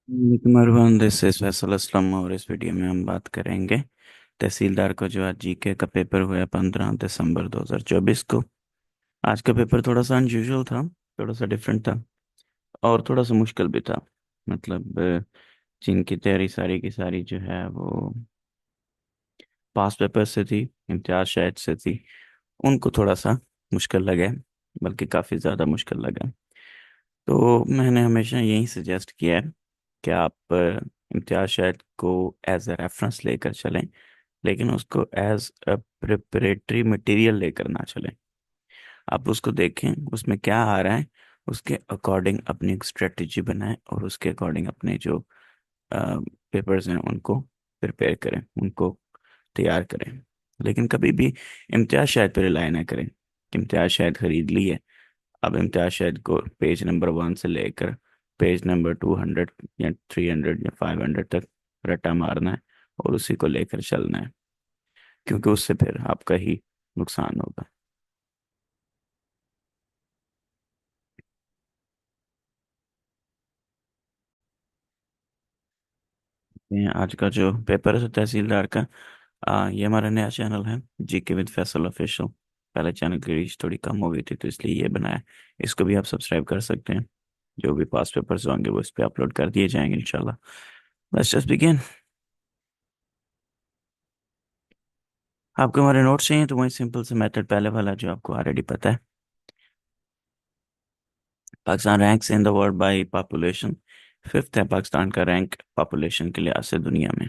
मरहबान, this is Faisal Aslam और इस video में हम बात करेंगे तहसीलदार को जो आज जीके का पेपर हुआ है 15 दिसंबर 2024 को। आज का पेपर थोड़ा सा अनयूजुअल था, थोड़ा सा डिफरेंट था और थोड़ा सा मुश्किल भी था। मतलब जिनकी तैयारी सारी की सारी जो है वो पास पेपर से थी, इम्तियाज शायद से थी, उनको थोड़ा सा मुश्किल लगे, बल्कि काफ़ी ज़्यादा मुश्किल लगा। तो मैंने हमेशा यही सजेस्ट किया है कि आप इम्तियाज शाहिद को एज ए रेफरेंस लेकर चलें, लेकिन उसको एज अ प्रिपरेटरी मटेरियल लेकर ना चलें। आप उसको देखें उसमें क्या आ रहा है, उसके अकॉर्डिंग अपनी एक स्ट्रेटजी बनाएं और उसके अकॉर्डिंग अपने जो पेपर्स हैं उनको प्रिपेयर करें, उनको तैयार करें। लेकिन कभी भी इम्तियाज शाहिद पर रिलाई ना करें। इम्तियाज शाहिद खरीद ली है, अब इम्तियाज शाहिद को पेज नंबर 1 से लेकर पेज नंबर 200 या 300 या 500 तक रट्टा मारना है और उसी को लेकर चलना है, क्योंकि उससे फिर आपका ही नुकसान होगा। ये आज का जो पेपर है तहसीलदार का, ये हमारा नया चैनल है, जीके विद फैसल ऑफिशियल। पहले चैनल की रीच थोड़ी कम हो गई थी तो इसलिए ये बनाया। इसको भी आप सब्सक्राइब कर सकते हैं। जो भी पास पेपर्स होंगे वो इस पे अपलोड कर दिए जाएंगे इंशाल्लाह। Let's just begin. आपको हमारे नोट्स चाहिए तो वही सिंपल से मेथड पहले वाला जो आपको ऑलरेडी पता है। Pakistan ranks in the world by population, fifth है पाकिस्तान का रैंक पॉपुलेशन के लिहाज से दुनिया में।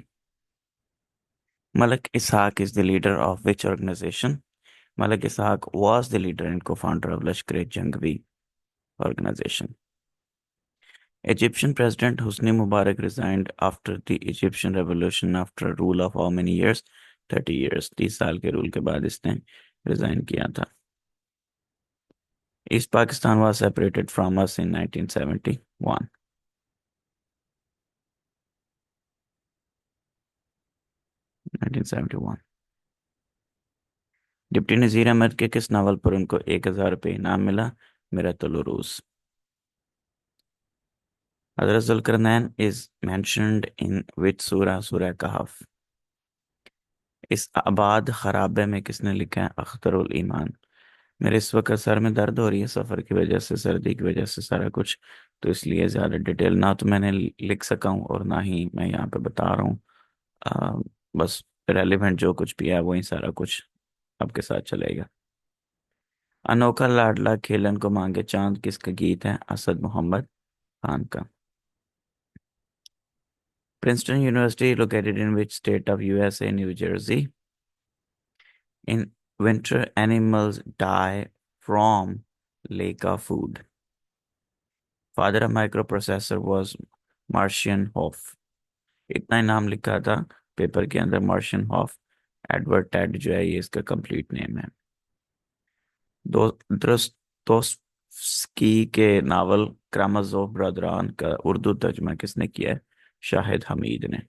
Malik Ishaq is the leader of which organization? Malik Ishaq was the leader and co-founder of Lashkar-e-Jhangvi organization. Egyptian President Hosni Mubarak resigned after the Egyptian Revolution after a rule of how many years? 30 years। 30 साल के rule के बाद इसने resign किया था। East Pakistan was separated from us in 1971। 1971। Deputy नज़ीर अहमद के किस novel पर उनको 1000 रुपये इनाम मिला? मिरातुल उरूस। हजरत जुल्करनैन इज मेंशन्ड इन विच सूरा? सूरह कहफ। इस आबाद खराबे में किसने लिखा है? अख्तरुल ईमान। मेरे इस वक्त सर में दर्द हो रही है, सफ़र की वजह से, सर्दी की वजह से सारा कुछ, तो इसलिए ज़्यादा डिटेल ना तो मैंने लिख सका हूँ और ना ही मैं यहाँ पे बता रहा हूँ। आ, बस रेलिवेंट जो कुछ भी है वही सारा कुछ आपके साथ चलेगा। अनोखा लाडला खेलन को मांगे चांद किसका गीत है? असद मोहम्मद खान का। Princeton University located in which state of USA? New Jersey. In winter animals die from lack of food. Father of microprocessor was Marcian Hoff. इतना ही नाम लिखा था पेपर के अंदर, मार्शियन हॉफ। एडवर्ड टेड जो है ये इसका कंप्लीट नेम है। दो दोस्तोव्स्की के नावल क्रामजोव ब्रदरान का उर्दू तर्जमा किसने किया है? शाहिद हमीद ने।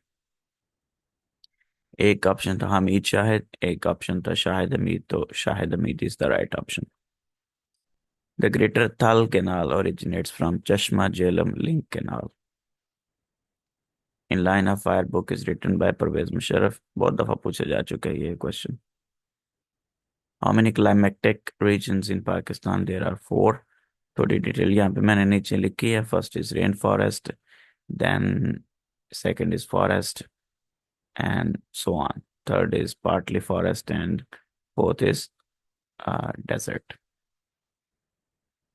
एक ऑप्शन था हमीद शाहिद, एक ऑप्शन था शाहिद हमीद, तो Shahid Hamid is the right option. The greater Thal canal originates from Chashma Jhelum link canal. In line of fire book is written by Pervez Musharraf. बहुत दफा पूछा जा चुका है ये question. How many climatic regions in Pakistan? There are four. थोड़ी डिटेल यहाँ पे मैंने नीचे लिखी है। First is rain forest, then second is forest and so on. Third is partly forest and fourth is desert.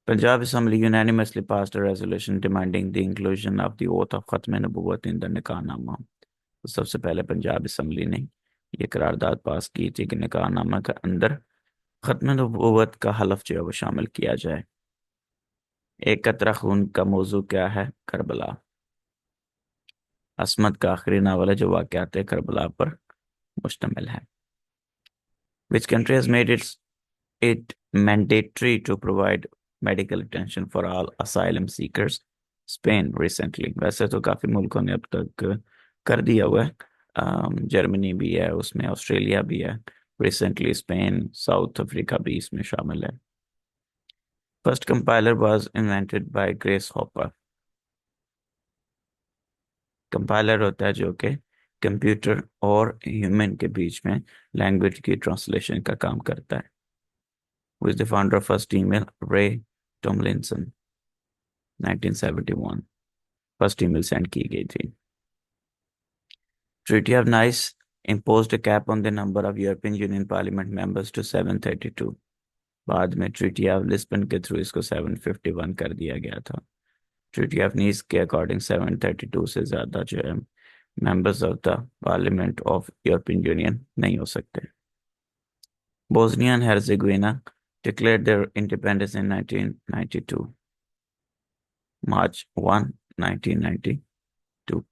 Punjab Assembly unanimously passed a resolution demanding the inclusion of the oath of Khatm Nubuwwat in the निकाहनामा। तो सबसे पहले Punjab assembly ने ये करारदाद पास की थी कि निकाहनामा के अंदर खत्म नबूवत का हलफ जो है वो शामिल किया जाए। एक कतरा खून का मौजू क्या है? करबला। असमत का आखिरी नावल है जो वाक़यात करबला पर मुश्तमिल है। Which country has made it mandatory to provide medical attention for all asylum seekers? Spain recently। वैसे तो काफी मुल्कों ने अब तक कर दिया हुआ है। जर्मनी भी है उसमें, ऑस्ट्रेलिया भी है, रिसेंटली स्पेन, साउथ अफ्रीका भी इसमें शामिल है। First compiler was invented by grace hopper. Compiler होता है जो कि कंप्यूटर और ह्यूमन के बीच में लैंग्वेज की ट्रांसलेशन का काम करता है। Who is the founder of first email? रे टॉमलिंसन, 1971 फर्स्ट ईमेल सेंड की गई थी। Treaty of nice imposed a cap on the number of European Union Parliament members to 732। बाद में ट्रीटी ऑफ लिस्बन के थ्रू इसको 751 कर दिया गया था। ट्रीटी ऑफ नीस के अकॉर्डिंग 732 से ज़्यादा जो है members of the parliament of European Union नहीं हो सकते। Bosnia and Herzegovina declared their independence in 1992, March 1, 1992।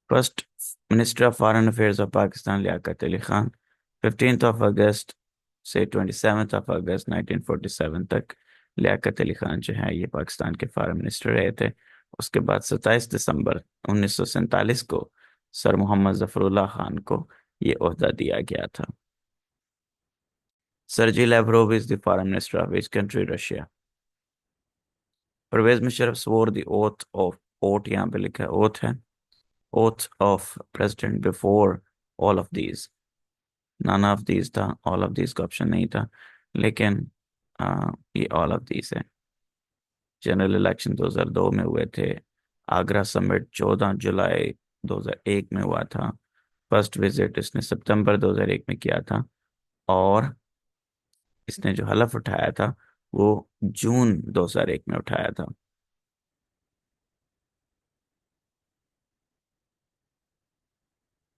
First Minister of Foreign Affairs of Pakistan Liaquat Ali Khan, 15th of August से 27th of August 1947 तक लियाकत अली खान जो है ये पाकिस्तान के फॉरेन मिनिस्टर रहे थे। उसके बाद 27 दिसंबर 1947 को सर मोहम्मद जफरुल्लाह खान को ये ओहदा दिया गया था। Sergey Lavrov is the foreign minister of which country? Russia। Parvez Musharraf swore the oath of, oath यहाँ पे लिखा है oath है, oath of president before all of these। none of these था, all of these का ऑप्शन नहीं था, लेकिन ये all of these है। जनरल इलेक्शन 2002 में हुए थे। आगरा समिट 14 जुलाई 2001 में हुआ था। फर्स्ट विजिट इसने सितंबर 2001 में किया था, और इसने जो हलफ उठाया था वो जून 2001 में उठाया था।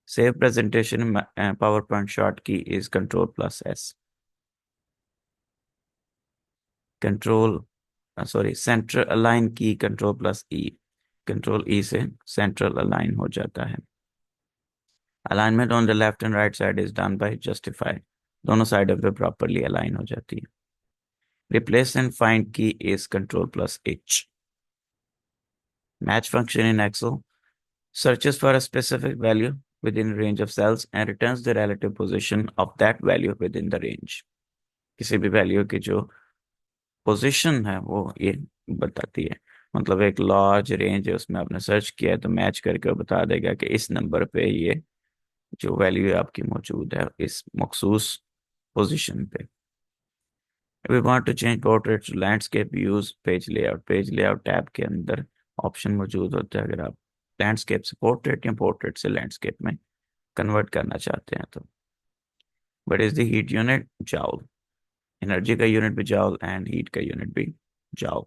Save presentation PowerPoint short key is control S. Control sorry central align key control E. Control E से सेंट्रल अलाइन हो जाता है। Alignment on the left and right side is done by justify. दोनों साइड पे प्रॉपरली अलाइन हो जाती है। Replace and find key is control H. Match function in Excel searches for a specific value within range of cells and returns the relative position of that value within the range। किसी भी value की जो position है वो ये बताती है। मतलब एक लार्ज रेंज है, उसमें आपने सर्च किया है तो मैच करके वो बता देगा कि इस नंबर पे ये जो वैल्यू आपकी मौजूद है इस मखसूस पोजीशन पे। We want to change portrait to landscape, use page layout. Page layout tab के अंदर ऑप्शन मौजूद होता है अगर आप लैंडस्केप से पोर्ट्रेट या पोर्ट्रेट से लैंडस्केप में कन्वर्ट करना चाहते हैं तो। But is the heat unit? Joule. Energy का यूनिट भी जाउल एंड हीट का यूनिट भी joule.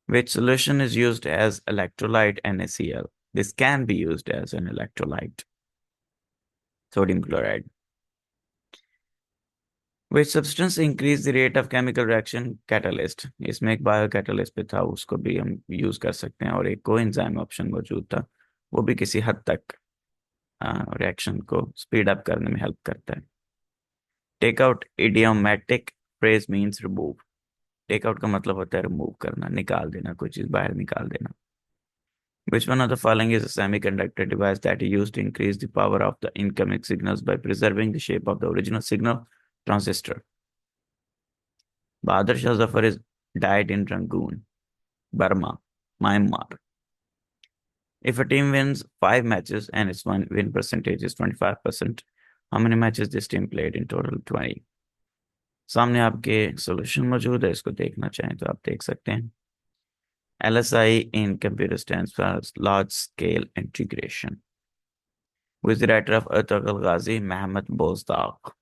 Which solution is used as electrolyte NaCl? This can be used as an electrolyte, sodium chloride। Which substance increase the rate of chemical reaction? Catalyst। इसमें एक bio catalyst पे था, उसको भी हम use कर सकते हैं, और एक कोएंजाइम ऑप्शन मौजूद था, वो भी किसी हद तक रिएक्शन को स्पीड अप करने में हेल्प करता है। Take out idiomatic phrase means remove. Take out का मतलब होता है रिमूव करना, निकाल देना, कोई चीज बाहर निकाल देना। Which one of the following is a semiconductor device that is used to increase the power of the incoming signals by preserving the shape of the original signal? Transistor। Bahadur Shah Zafar is died in Rangoon, Burma, Myanmar। If a team wins 5 matches and its win percentage is 25%, how many matches this team played in total? 20। सामने आपके solution मौजूद है, इसको देखना चाहें तो आप देख सकते हैं। LSI in computer stands for large scale integration। Who is the writer of Atak al-Ghazi? Mehmet Bozdagh।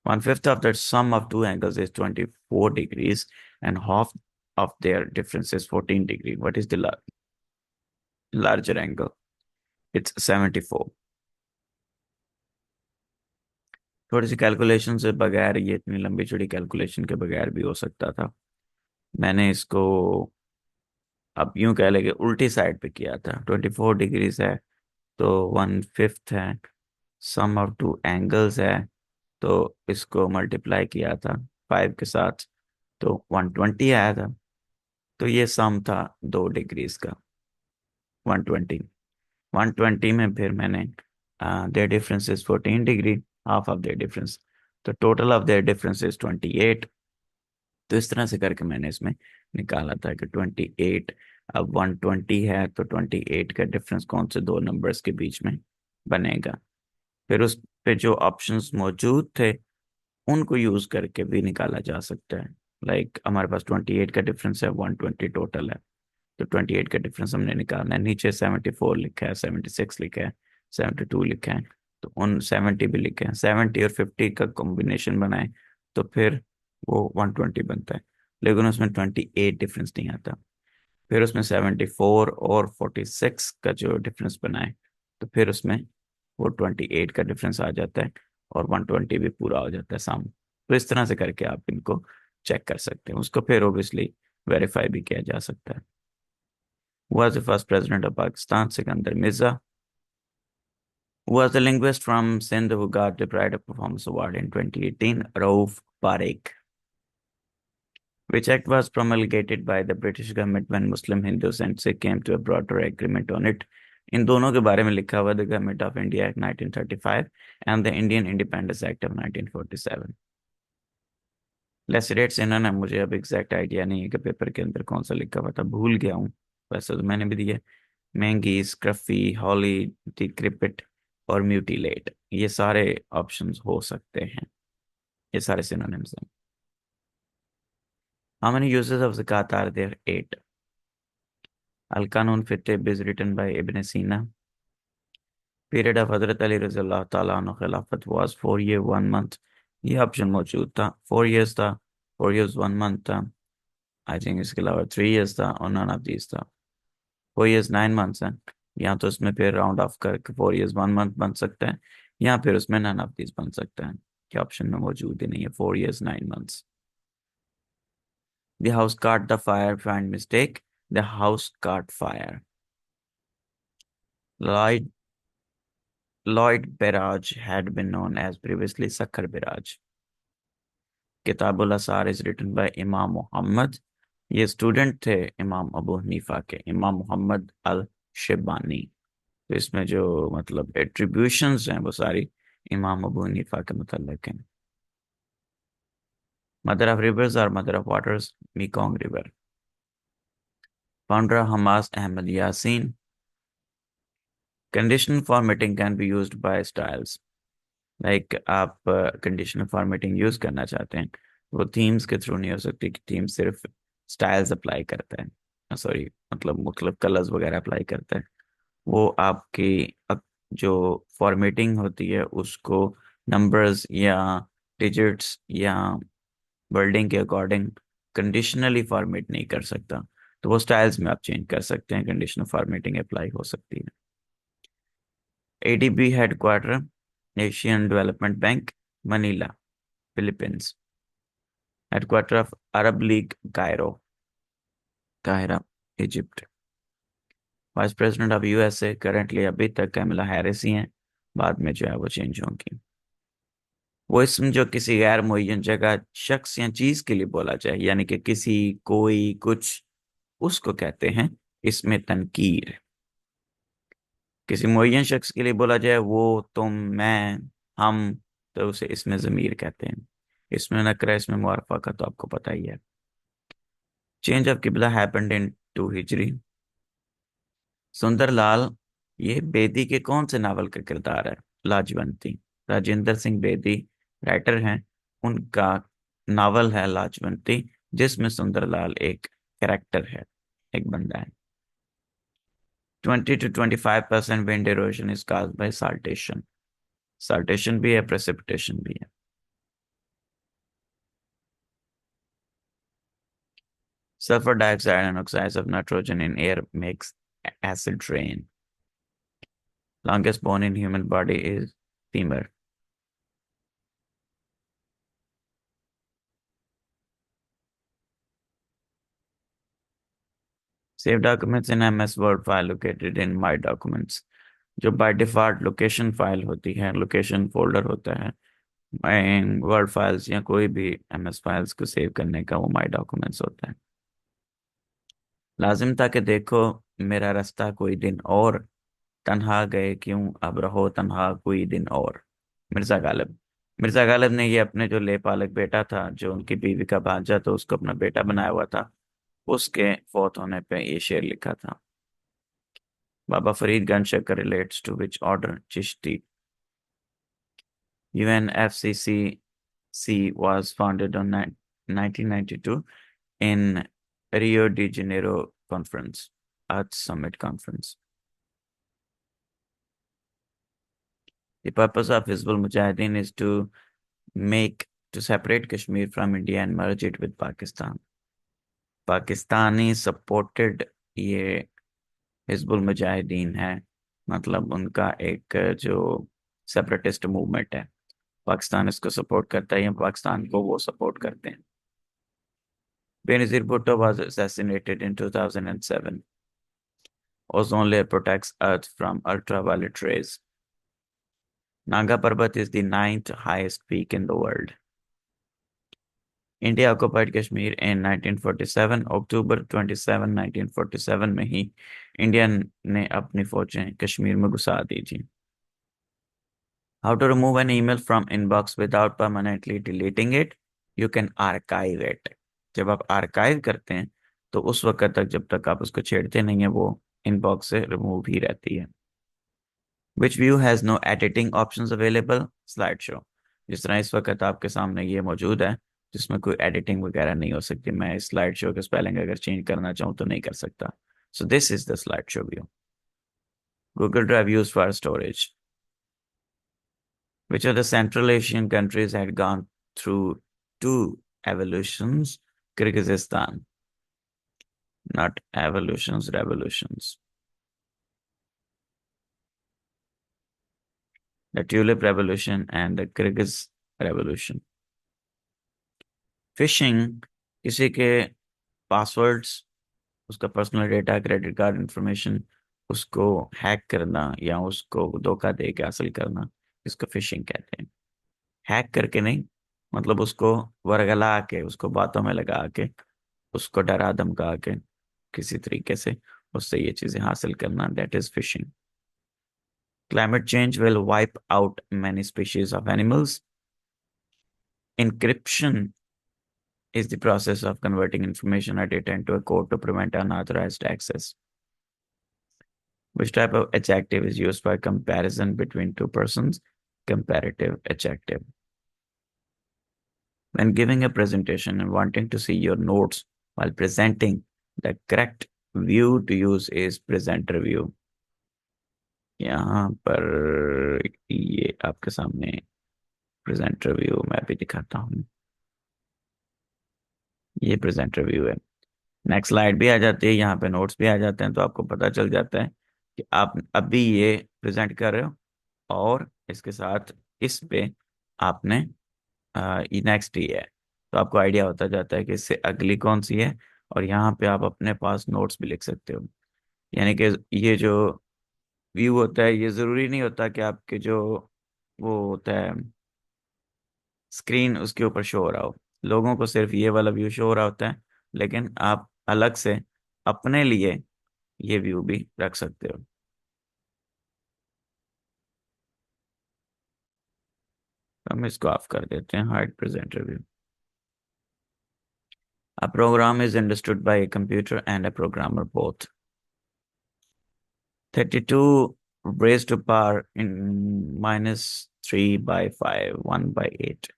1/5 of the sum of two angles is 24 degrees and half of their difference is 14 degrees. What is the larger angle? It's 74। थोड़ी सी calculation से बगैर, ये इतनी लंबी चौड़ी calculation के बगैर भी हो सकता था। मैंने इसको अब यूं कह लेंगे उल्टी साइड पे किया था। 24 डिग्रीज है तो 1/5 है, सम ऑफ टू एंगल्स है तो इसको मल्टीप्लाई किया था 5 के साथ तो 120 आया था। तो ये सम था 2 डिग्रीज का, 120। 120 में फिर मैंने their difference is 14 degree, half of their difference, तो total of their difference is 28। तो इस तरह से करके मैंने इसमें निकाला था कि 28 अब 120 है तो 28 का डिफरेंस कौन से दो नंबर्स के बीच में बनेगा। फिर उस पे जो ऑप्शंस मौजूद थे उनको यूज करके भी निकाला जा सकता है। लाइक हमारे पास 28 का डिफरेंस है, 120 टोटल है, तो 28 का डिफरेंस हमने निकालना है। नीचे 74 लिखा है, 76 लिखा है, 72 लिखा है, तो उन 70 भी लिखे हैं। 70 और 50 का कॉम्बिनेशन बनाए तो फिर वो 120 बनता है, लेकिन उसमें 28 डिफरेंस नहीं आता। फिर उसमें 74 और 46 का जो डिफरेंस बनाए तो फिर उसमें वो 28 का डिफरेंस आ जाता है और 120 भी पूरा हो जाता है सामने। तो इस तरह से करके आप इनको चेक कर सकते हैं, उसको फिर ओबियसली वेरीफाई भी किया जा सकता है। Was the first president of Pakistan? Sikandar Mirza. Who was the linguist from Sindh who got the Pride of Performance Award in 2018? Rauf Parekh. Which act was promulgated by the British government when Muslim Hindus and Sikh came to a broader agreement on it? इन दोनों के बारे में लिखा हुआ the government of India act 1935 and the Indian independence act of 1947। लेसरेट्स, इन्होंने, मुझे अब exact idea नहीं है कि पेपर के अंदर कौन सा लिखा हुआ था, भूल गया हूँ। वैसे तो मैंने भी दिया। महंगी, स्क्रफी, हॉली, डिक्रिपिट और म्यूटिलेट, ये सारे ऑप्शंस हो सकते हैं, ये सारे सिनोनिम्स हैं। How many uses of zakat are there? 8। Al Qanun fi Tibb is written by Ibn Sina. Period of हजरत अली रज़ी अल्लाह ताला अन्हु खिलाफत वाज 4 year 1 month। ये ऑप्शन मौजूद था, 4 years था, 4 years 1 month था। आई थिंक इसके अलावा 3 years था और नन ऑफ दीज था। 4 years 9 months है, या तो इसमें फिर राउंड ऑफ करके 4 years 1 month बन सकता है, या फिर उसमें नन ऑफ दीज बन सकता है, कि ऑप्शन में मौजूद ही नहीं है 4 years 9 months। The house caught the fire, find mistake. The house caught fire. Lloyd Lloyd barrage had been known as previously Sukkur barrage. Kitabul Asar is written bye इमाम मोहम्मद। ये स्टूडेंट थे इमाम अबू हनीफा के, इमाम मोहम्मद अल शेबानी। तो इसमें जो मतलब एट्रीब्यूशंस हैं वो सारी इमाम अबू हनीफा के मुतल्लिक हैं। मदर ऑफ रिवर्स और mother of waters? Mekong river. Founder Hamas Ahmed Yassin. Conditional formatting can be used by styles. Like आप कंडीशनल फॉर्मेटिंग यूज करना चाहते हैं, वो थीम्स के थ्रू नहीं हो सकती, कि थीम सिर्फ स्टाइल्स अप्लाई करता है, सॉरी मतलब मुख्तलिफ कलर्स वगैरह अप्लाई करता है। वो आपकी जो फॉर्मेटिंग होती है उसको नंबर्स या डिजिट्स या वर्डिंग के अकॉर्डिंग कंडीशनली फॉर्मेट नहीं कर सकता। तो वो स्टाइल्स में आप चेंज कर सकते हैं, कंडीशनल फॉर्मेटिंग अप्लाई हो सकती है। ADB headquarter Asian development bank, Manila, Philippines. Headquarter of Arab league, Cairo, Cairo, Egypt. Vice president of USA currently अभी तक कैमला हैरिस ही हैं, बाद में जो है वो चेंज होंगी। वो इसम जो किसी गैर मुअय्यन जगह, शख्स या चीज के लिए बोला जाए, यानी कि किसी, कोई, कुछ, उसको कहते हैं इसमें तनकीर। किसी मुअय्यन शख्स के लिए बोला जाए, वो, तुम, मैं, हम, तो उसे इसमें ज़मीर कहते हैं। इसमें नकरा, इसमें मुआरफा का तो आपको पता ही है। चेंज ऑफ किबला हैपेंड इन 2 हिजरी। सुंदरलाल, ये बेदी के कौन से नावल का किरदार है? लाजवंती। राजेंद्र सिंह बेदी राइटर हैं, उनका नावल है लाजवंती, जिसमें सुंदरलाल एक कैरेक्टर है, एक बंदा है। 20 to 25% wind erosion is caused by saltation। saltation भी है, precipitation भी है। sulfur dioxide and oxides of nitrogen in air makes acid rain। longest bone in human body is femur। save documents in ms word file located in my documents। जो by default location file होती है, location folder होता है word files या कोई भी MS files को save करने का, वो माई डॉक्यूमेंट्स होता है। लाजिम था कि देखो मेरा रास्ता कोई दिन और, तन्हा गए क्यों अब रहो तन्हा कोई दिन और। मिर्जा गालिब। मिर्जा गालिब ने ये अपने जो लेपालक बेटा था, जो उनकी बीवी का भांजा, तो उसको अपना बेटा बनाया हुआ था, उसके फौत होने पे ये शेर लिखा था। बाबा Farid Ganj Shakar relates to which order? Chishti. UNFCCC was founded on 1992 in Rio de Janeiro Conference, Earth Summit Conference. The purpose of Hizbul Mujahideen is to separate Kashmir from India and merge it with Pakistan. Pakistani supported ये हिजबुल मुजाहिदीन है, मतलब उनका एक जो separatist movement है। पाकिस्तान इसको support करता है या पाकिस्तान को वो सपोर्ट करते हैं। Benazir Bhutto was assassinated in 2007. Ozone layer protects Earth from ultraviolet rays. Nanga Parbat is the ninth highest peak in the world. India occupied Kashmir in 1947. अक्टूबर 27, 1947 में ही इंडिया ने अपनी फौजें कश्मीर में घुसा दी थी। How to remove an email from inbox without permanently deleting it? You can archive it. जब आप archive करते हैं तो उस वक्त तक जब तक आप उसको छेड़ते नहीं है वो इनबॉक्स से रिमूव ही रहती है। Which view has no editing options available? Slide show. जिस तरह इस वक्त आपके सामने ये मौजूद है जिसमें कोई एडिटिंग वगैरह नहीं हो सकती। मैं इस स्लाइड शो के स्पेलिंग अगर चेंज करना चाहूँ तो नहीं कर सकता। So this is the slide show view. Google drive use for storage. Which of the Central Asian countries had gone through two evolutions? Kyrgyzstan. Not evolutions, revolutions. The Tulip Revolution and the Kyrgyz Revolution. Fishing किसी के passwords, उसका personal data, credit card information, उसको hack करना या उसको धोखा दे के हासिल करना, इसको फिशिंग कहते हैं। हैक करके नहीं, मतलब उसको वर्गला के, उसको बातों में लगा के, उसको डरा धमका के किसी तरीके से उससे ये चीजें हासिल करना, that is fishing. Climate change will wipe out many species of animals. Encryption is the process of converting information or data into a code to prevent unauthorized access. Which type of adjective is used for comparison between two persons? Comparative adjective. When giving a presentation and wanting to see your notes while presenting, the correct view to use is presenter view. यहाँ पर ये आपके सामने presenter view मैं भी दिखाता हूँ। ये प्रेजेंटर व्यू है। नेक्स्ट स्लाइड भी आ जाती है, यहाँ पे नोट्स भी आ जाते हैं, तो आपको पता चल जाता है कि आप अभी ये प्रेजेंट कर रहे हो और इसके साथ इस पे आपने नेक्स्ट ही है, तो आपको आइडिया होता जाता है कि इससे अगली कौन सी है। और यहाँ पे आप अपने पास नोट्स भी लिख सकते हो। यानी कि ये जो व्यू होता है ये ज़रूरी नहीं होता कि आपके जो वो होता है स्क्रीन उसके ऊपर शो हो रहा हो। लोगों को सिर्फ ये वाला व्यू शो हो रहा होता है, लेकिन आप अलग से अपने लिए ये व्यू भी रख सकते हो। हम इसको ऑफ कर देते हैं, hide presenter view. A program is understood by a computer and a programmer both. 32 raised to power in -3/5, 1/8।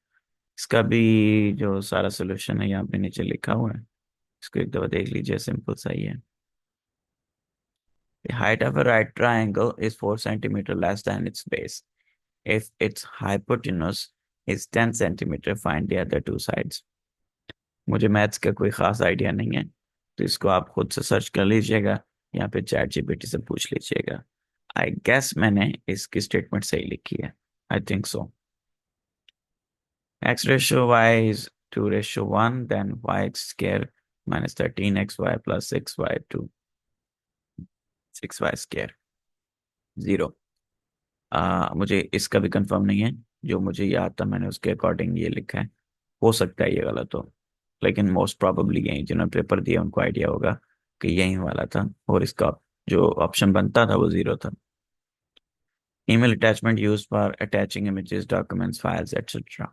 इसका भी जो सारा सोल्यूशन है यहाँ पे नीचे लिखा हुआ है, इसको एक दफा देख लीजिए, सिंपल सा ही है। The height of a right triangle is 4 centimeter less than its base. If its hypotenuse is 10 centimeter, find the other two sides. मुझे मैथ्स का कोई खास आइडिया नहीं है, तो इसको आप खुद से सर्च कर लीजिएगा या फिर चैट जीपीटी से पूछ लीजिएगा। आई गेस मैंने इसकी स्टेटमेंट सही लिखी है, I think so. X ratio y is 2:1, then y square minus 13xy plus 6y2, 6y square 0। मुझे इसका भी कंफर्म नहीं है, जो मुझे याद था मैंने उसके अकॉर्डिंग ये लिखा है। हो सकता है ये गलत हो, लेकिन मोस्ट प्रोबेबली यही, जिन्होंने पेपर दिया उनको आइडिया होगा कि यही वाला था और इसका जो ऑप्शन बनता था वो 0 था। Email attachment used for attaching images, documents, files, etc.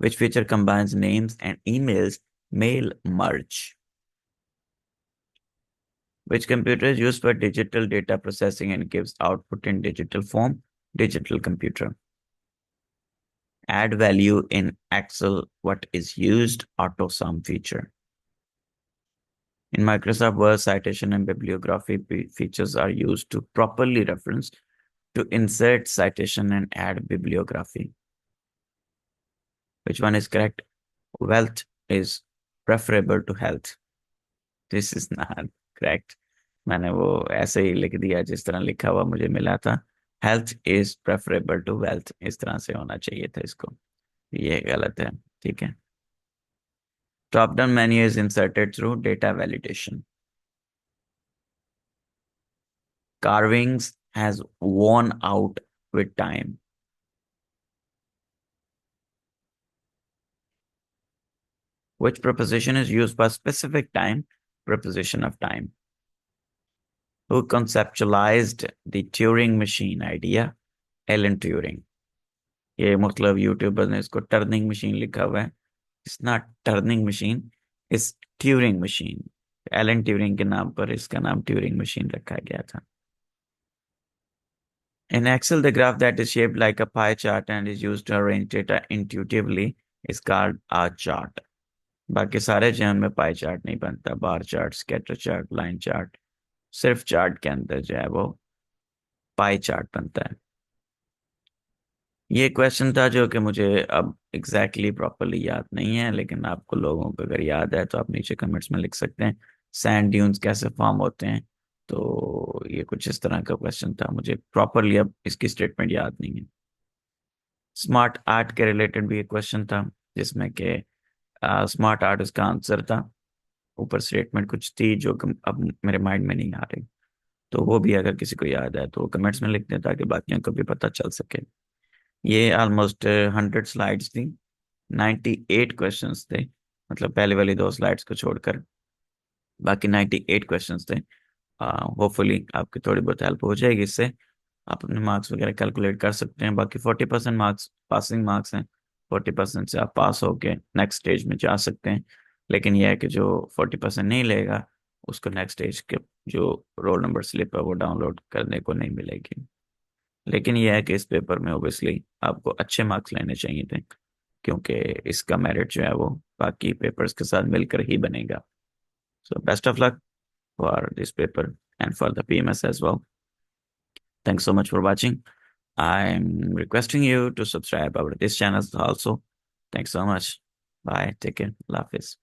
Which feature combines names and emails Mail merge. Which computer is used for digital data processing and gives output in digital form? Digital computer. Add value in Excel. What is used? Auto sum feature. In Microsoft Word, citation and bibliography features are used to properly reference, to insert citation and add bibliography. Which one is correct? Wealth is preferable to health. This is not correct. मैंने वो ऐसे ही लिख दिया जिस तरह लिखा हुआ मुझे मिला था. Health is preferable to wealth, इस तरह से होना चाहिए था इसको. ये गलत है. ठीक है. Drop down menu is inserted through data validation. Carvings has worn out with time. Which preposition is used for specific time? Preposition of time. Who conceptualized the Turing machine idea? Alan Turing. ये मतलब YouTuber ने इसको turning machine लिखा हुआ है. It's not turning machine, it's Turing machine. Alan Turing के नाम पर इसका नाम ट्यूरिंग मशीन रखा गया था. In Excel, the graph that is shaped like a pie chart and is used to arrange data intuitively is called a chart. बाकी सारे जैन में पाई चार्ट नहीं बनता. Bar chart, scatter chart, line chart. सिर्फ chart के अंदर जो है वो पाई चार्ट बनता है. ये क्वेश्चन था जो कि मुझे अब एग्जैक्टली प्रॉपरली याद नहीं है, लेकिन आपको लोगों को अगर याद है तो आप नीचे कमेंट्स में लिख सकते हैं. सैंड ड्यून्स कैसे फॉर्म होते हैं. तो ये कुछ इस तरह का क्वेश्चन था. मुझे प्रॉपरली अब इसकी स्टेटमेंट याद नहीं है. स्मार्ट आर्ट के रिलेटेड भी एक क्वेश्चन था जिसमें कि स्मार्ट आर्ट उसका आंसर था. ऊपर स्टेटमेंट कुछ थी जो अब मेरे माइंड में नहीं आ रही. तो वो भी अगर किसी को याद है तो कमेंट्स में लिख दें ताकि बाकियों को भी पता चल सके. ये ऑलमोस्ट 100 स्लाइड्स थी. 98 क्वेश्चंस थे. मतलब पहले वाली 2 स्लाइड्स को छोड़कर बाकी 98 क्वेश्चंस थे. होपफुली आपकी थोड़ी बहुत हेल्प हो जाएगी इससे. आप अपने मार्क्स वगैरह कैलकुलेट कर सकते हैं. बाकी 40% मार्क्स पासिंग मार्क्स हैं. 40% से आप पास होके नेक्स्ट स्टेज में जा सकते हैं. लेकिन यह है कि जो 40% नहीं लेगा उसको नेक्स्ट स्टेज के जो रोल नंबर स्लिप है वो डाउनलोड करने को नहीं मिलेगी. लेकिन यह है कि इस पेपर में ओबियसली आपको अच्छे मार्क्स लेने चाहिए थे, क्योंकि इसका मेरिट जो है वो बाकी पेपर्स के साथ मिलकर ही बनेगा. So best of luck for this paper and for the PMS as well. Thanks so much for watching. I'm requesting you to subscribe our this channel also. Thanks so much. Bye. Take care. Allah Hafiz.